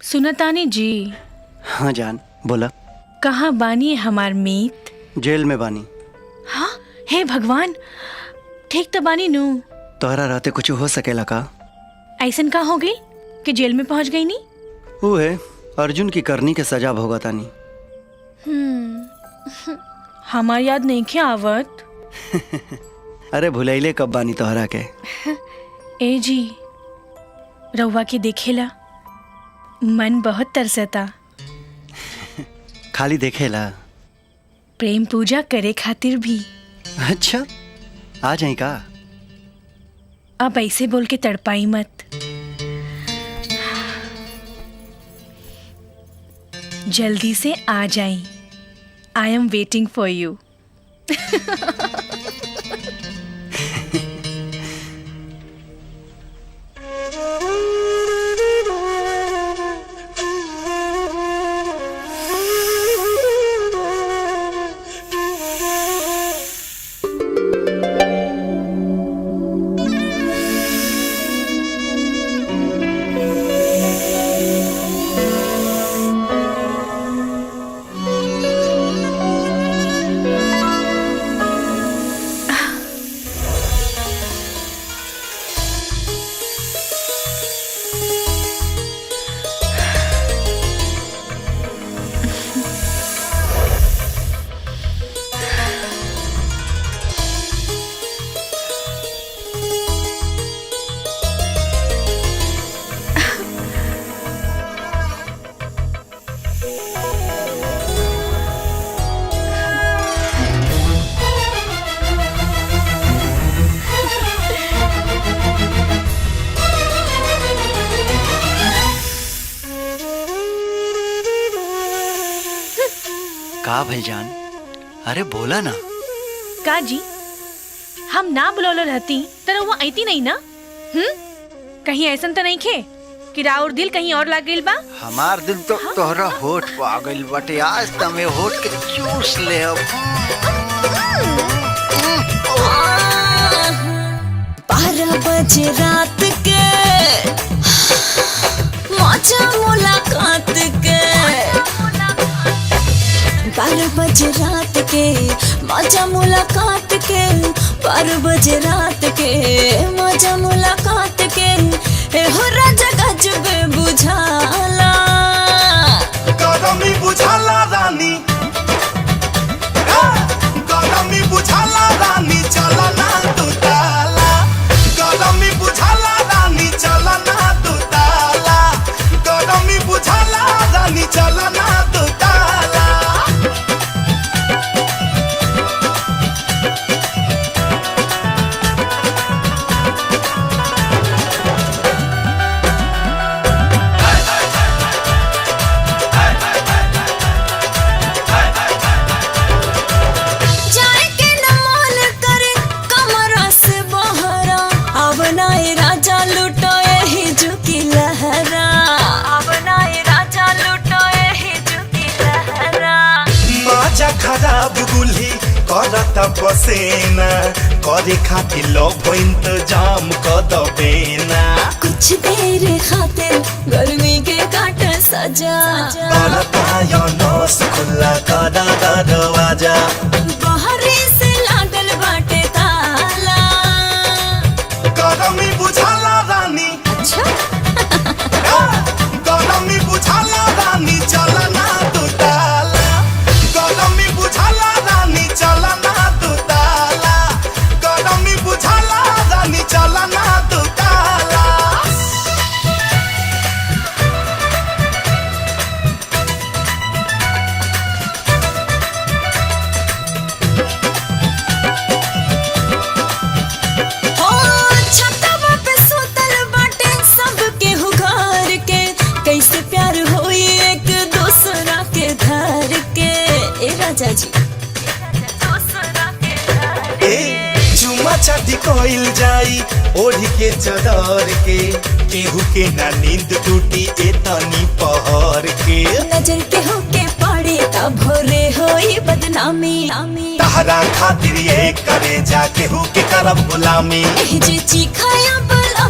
सुनतानी जी। हाँ जान, बोला। कहाँ बानी हमार मीत? जेल में बानी। हाँ, हे भगवान, ठीक तो बानी नू? तोहरा रहते कुछ हो सकेला का? ऐसन का हो गई कि जेल में पहुंच गई नी? वो है अर्जुन की करनी के सजा भोगतानी। हमार याद नहीं क्या आवत? अरे भुलैले कब बानी तोहरा के। ए जी, रउआ के देखेला मन बहुत तरसता। खाली देखेला? प्रेम पूजा करे खातिर भी। अच्छा, आ जाई का? अब ऐसे बोल के तड़पाई मत। जल्दी से आ जाई। I am waiting for you. का भाईजान? अरे बोला ना। का जी, हम ना बुलौलो रहती तो वो आईती नहीं ना? कहीं ऐसा तो नहीं खे कि राउर दिल कहीं और लाग गइल बा? हमार दिल तो तोहरा होठ पे आ गइल बाटे। आज त मैं होठ के चूस ले। 12 बजे रात के मौजा मुलाकात के। 12 बजे रात के मौजा मुलाकात के। 12 बजे रात के मौजा मुलाकात के। हो राजा गजबे बुझाला। गरमी बुझाला रानी, गरमी बुझाला रानी, चला ना तू ताला। गरमी बुझाला रानी, चला ना तू ताला। गरमी बुझाला रानी, चला ना तू ताला। खराब गुल्ही करता पसेना, करे खातिर लोग इंतजाम कर दबेना। कुछ देर खातिर गर्मी के काट सजा। नोस खुला कदा दरवाजा। बाहरी से लागल बाटे ताला। गरमी बुझाला रानी। अच्छा गरमी बुझाला रानी, चला ना तू ताला। गरमी बुझाला रानी, चला ना तू ताला। गरमी बुझाला रानी, चला ना तू ताला। हो छतवा पे सुतल बाटे सबके हुगार के। कैसे प्यार होई एक दूसरा के घर के। ए राजा जी, चुमा चाटी कोइल जाई ओढ़ी के चदर के। केहू के ना नींद टूटी एतनी पहर के। नजर के होके पड़े तब भोरे होई बदनामी। तहरा खातिर ये करे जा केहू के करब गुलामी। जे चीखाया बला